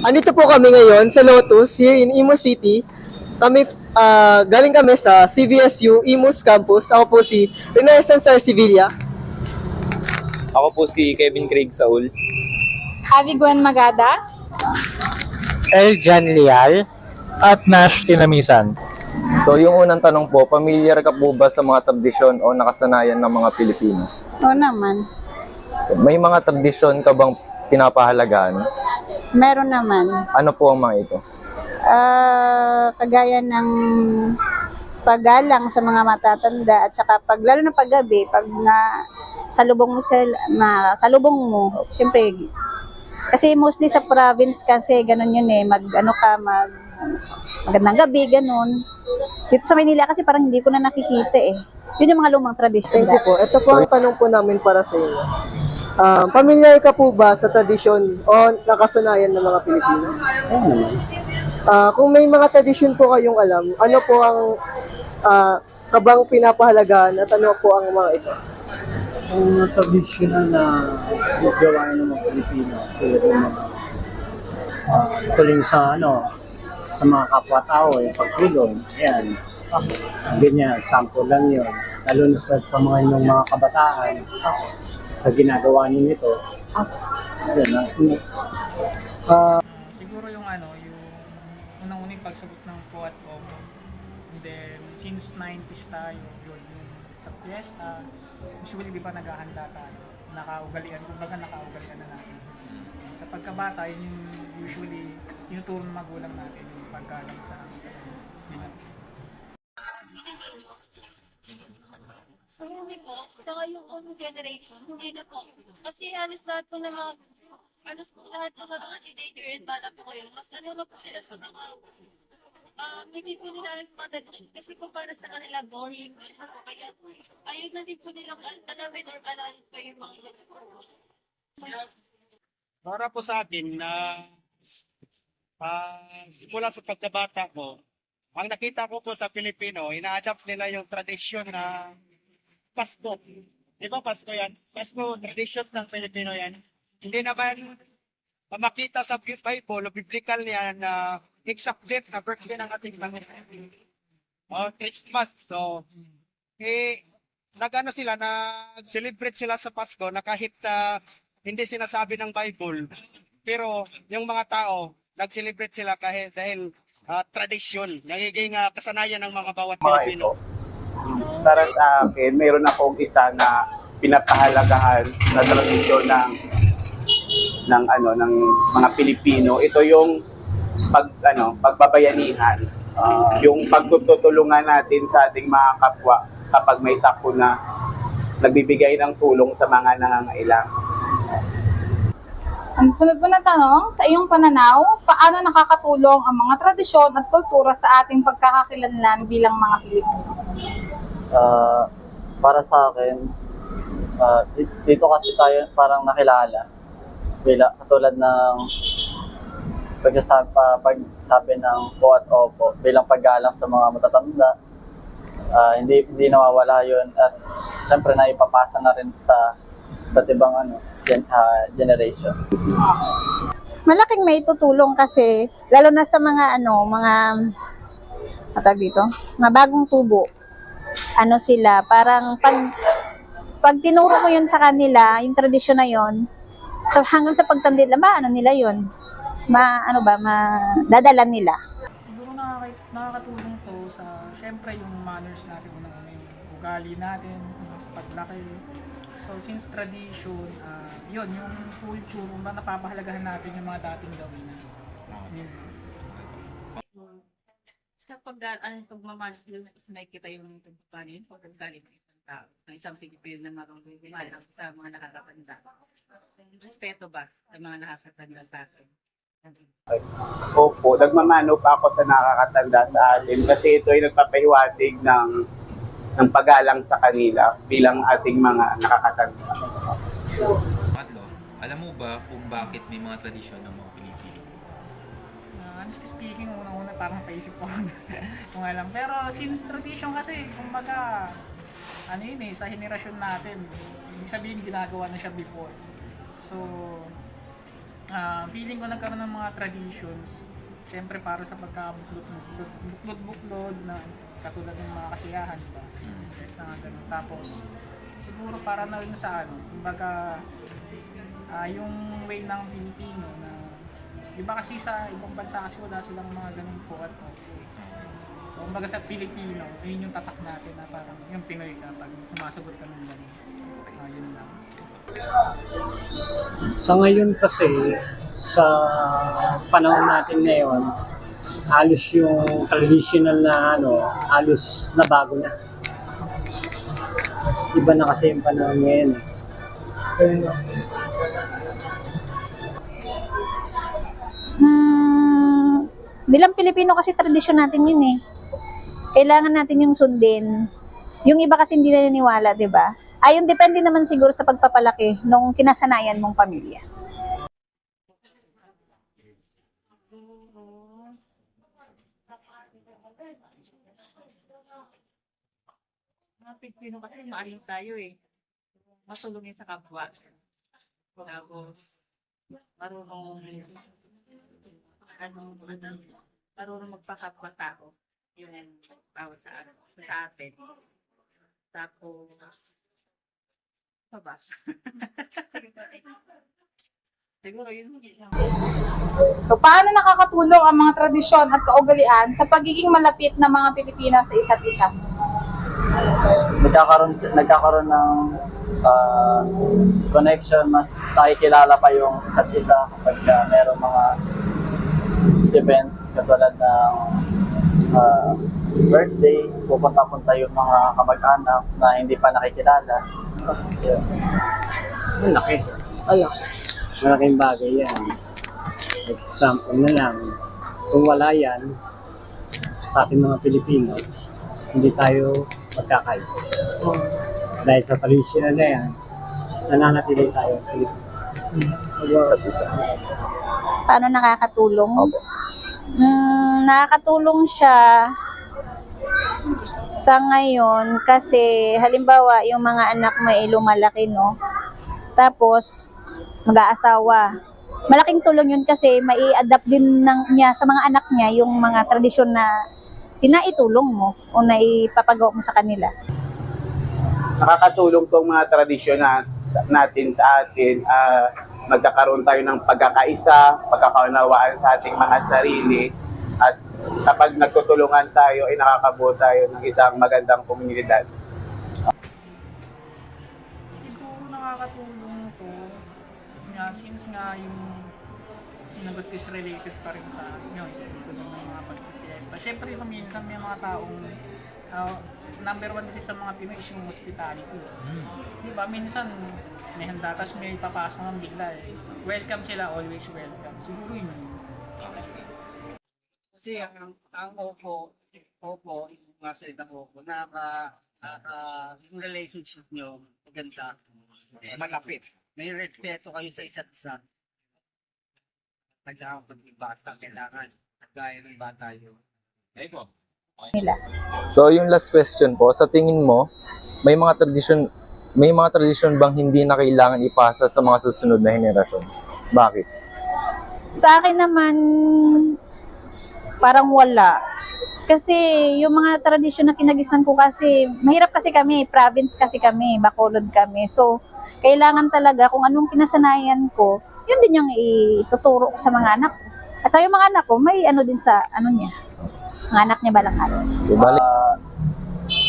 Andito po kami ngayon sa Lotus here in Imus City. Galing kami sa CVSU Imus Campus. Ako po si Renaissance Sevilla. Ako po si Kevin Craig Saul. Avi Gwen Magada. Eljan Lial at Nash Tinamisan. So yung unang tanong po, familiar ka po ba sa mga tradisyon o nakasanayan ng mga Pilipino? Oo naman. So, may mga tradisyon ka bang pinapahalagahan? Meron naman. Ano po ang mga ito? Kagaya ng paggalang sa mga matatanda at saka lalo na paggabi, pag salubong mo salubong mo, syempre, kasi mostly sa province kasi ganun yun magandang gabi, ganun. Dito sa Manila kasi parang hindi ko na nakikita eh. Yun yung mga lumang tradisyon. Thank you po. Ito po ang tanong po namin para sa inyo. Pamilyar ka po ba sa tradisyon o nakasanayan ng mga Pilipino? Kung may mga tradisyon po kayong alam, ano po ang kabang pinapahalagahan at ano po ang mga ito? Ang mga tradisyonal na gawain ng mga Pilipino, tulad ng mga tuling sa mga kapwa-tao, yung pagtulong, yan. Ganyan, sample lang yun. Lalo na sa pamangkin ng mga kabataan, sa ginagawa niyo nito, yan. Siguro yung yung unang-uning pagsagot ng po at opo. And then, since 90s tayo, yun, yung sa fiesta, usually di ba naghahanda tayo? Kumbaga nakaugalian na natin. Sa pagkabata, yun yung usually tinuturo ng magulang natin yung paggalang sa dinat. So, hindi po. Saka yung own generation, hindi na po. Kasi halos lahat po ng mga, lahat po ng mga teenager and bala po kayo, mas na po sila sa mga, hindi po nila madali. Kasi po para sa kanila boring. Kaya, ayun na din po nilang tanawin or alalin pa yung mga Para po sa akin na simula sa pagkabata ko, ang nakita ko po sa Pilipino, ina-adapt nila yung tradisyon na Pasko. Di ba Pasko yan? Pasko, tradisyon ng Pilipino yan. Hindi naman makita sa Bible o biblical yan na exact date na birthday ng ating Panginoon. Christmas. So, nag-celebrate sila sa Pasko na kahit hindi sinasabi ng Bible, pero yung mga tao, nag-celebrate sila dahil tradisyon, nagiging kasanayan ng mga bawat Pilipino. Para sa akin, mayroon akong isa na pinapahalagahan na tradisyon ng mga Pilipino. Ito yung pagbabayanihan, yung pagtutulungan natin sa ating mga kapwa kapag may sakuna, nagbibigay ng tulong sa mga nangangailangan. Ang sunod po na tanong, sa iyong pananaw, paano nakakatulong ang mga tradisyon at kultura sa ating pagkakakilanlan bilang mga Pilipino? Para sa akin, dito kasi tayo parang nakilala. Katulad ng pagsasabi ng po at opo bilang paggalang sa mga matatanda. Hindi nawawala yun. At siyempre naipapasa na rin sa iba't ibang generation. Malaking may tutulong kasi, lalo na sa mga mga bagong tubo. Parang pag tinuro mo yun sa kanila, yung tradisyon na yun, so hanggang sa pagtanda nila yun? Madadala nila. Siguro nakakatulong to sa, syempre yung manners natin, unang-una yung ugali natin, sa paglaki. So since tradition, yun, yung culture, napapahalagahan natin yung mga dating gawin natin. sa pagmamahal is may kita yung pagpapanin o paggalit ng isang tao, ng isang Pilipino na marunong gumalang sa mga nakakatanda. Respeto ba sa mga nakakatanda sa atin? Opo, nagmamano pa ako sa nakakatanda sa atin kasi ito ay nagpapahiwatig ng paggalang sa kanila bilang ating mga nakakatanda. Matlo, alam mo ba kung bakit may mga tradisyon ng mga Pilipino? Honestly speaking, una-una parang paisip ko kung alam. Pero since tradition kasi, kumbaga, sa henerasyon natin, ibig sabihin ginagawa na siya before. So, Feeling ko nagkaroon ng mga traditions, syempre para sa pagkabuklod-buklod na katulad ng mga kasiyahan, diba? Yes, na nga ganun. Tapos, siguro para na rin sa ano, kumbaga, yung way ng Pilipino na, di ba kasi sa ibang bansa kasi wala silang mga ganung po at so, kumbaga sa Pilipino, yun yung tatak natin na parang yung Pinoy ka pag sumasagot ka ng ganun. Yun lang. Sa ngayon kasi, sa panahon natin ngayon, halos yung traditional na halos na bago na. Iba na kasi yung panahon ngayon. Bilang Pilipino kasi tradisyon natin yun eh. Kailangan natin yung sundin. Yung iba kasi hindi naniniwala, di ba? Ayun, depende naman siguro sa pagpapalaki nung kinasanayan mong pamilya. Mga Pilipino kasi maaling tayo eh. Matulungin sa kapwa. Tapos, marunong marunong magpakapwa tao. Yun ang tawag sa atin. Tapos, ano ba? Siguro yun. So, paano nakakatulong ang mga tradisyon at kaugalian sa pagiging malapit ng mga Pilipino sa isa't isa? Nagkakaroon ng connection, mas nakikilala pa yung isa't isa kapag merong mga events katulad ng birthday, pupunta-punta yung mga kamag-anak na hindi pa nakikilala. So, yun. Malaki. Malaking bagay yan. Example na lang, kung wala yan, sa ating mga Pilipino, hindi tayo magkakaisa. Dahil sa traditional na yan, nananatili tayo Pilipino. Paano nakakatulong? Nakakatulong siya sa ngayon kasi halimbawa yung mga anak mo ay lumalaki, no? Tapos mag-aasawa. Malaking tulong yun kasi mai-adapt din niya sa mga anak niya yung mga tradisyon na pinaitulong mo o naipapagawa mo sa kanila. Nakakatulong tong mga tradisyon natin sa atin. Magkakaroon tayo ng pagkakaisa, pagkakaunawaan sa ating mga sarili. At kapag nagtutulungan tayo, ay nakakabuo tayo ng isang magandang komunidad. Siguro nakakatulong to since nga yung sinagot is related pa rin sa yun, tulong ng mga pagpifiesta. Siyempre minsan may mga taong number one kasi sa mga Pinoy is yung hospitality. Diba? Minsan may handa, tapos may papasok ng bigla eh. Welcome sila, always welcome. Siguro yun. Kasi ang opo, yung mga salitang opo, yung relationship nyo, maganda. Malapit. May respeto kayo sa isa't isa. Kailangan pag-ibata, kailangan gaya ng bata yun. Ayun po. So yung last question po, sa tingin mo, may mga tradisyon bang hindi na kailangan ipasa sa mga susunod na henerasyon? Bakit? Sa akin naman, parang wala. Kasi yung mga tradisyon na kinagisnan ko kasi, mahirap kasi kami, province kasi kami, Bacolod kami. So, kailangan talaga kung anong kinasanayan ko, yun din yung ituturo ko sa mga anak ko. At sa yung mga anak ko, may ano din sa ano niya. Mga anak niya balang araw. So,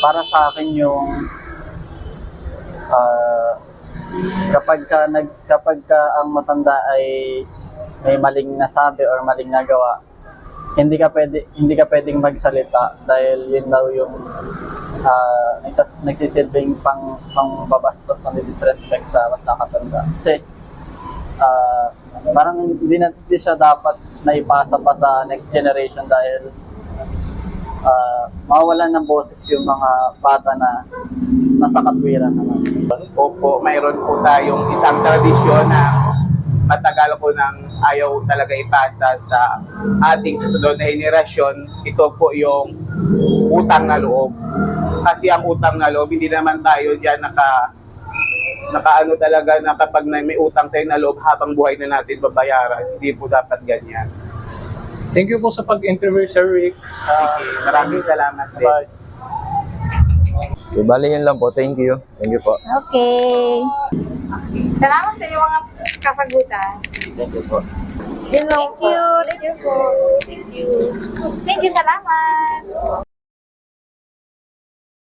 Para sa akin yung kapag ka ang matanda ay may maling nasabi or maling nagawa, hindi ka pwedeng magsalita dahil yun daw yung nagsisilbing pangbabastos, pang-disrespect sa mas nakatanda. Kasi parang hindi siya dapat naipasa pa sa next generation dahil mawawalan ng boses yung mga bata na nasa katwiran naman. Opo, mayroon po tayong isang tradisyon na matagal ko nang ayaw talaga ipasa sa ating susunod na henerasyon. Ito po yung utang na loob. Kasi ang utang na loob, hindi naman tayo dyan nakaano talaga na kapag may utang tayo na loob habang buhay na natin babayaran. Hindi po dapat ganyan. Thank you po sa pag-interview, Sir Rick. Sige, maraming salamat din. Bye. So, bali yun lang po. Thank you. Thank you po. Okay. Salamat sa iyong mga kasagutan. Thank you po. Thank you. Thank you po. Thank you. Thank you. Salamat.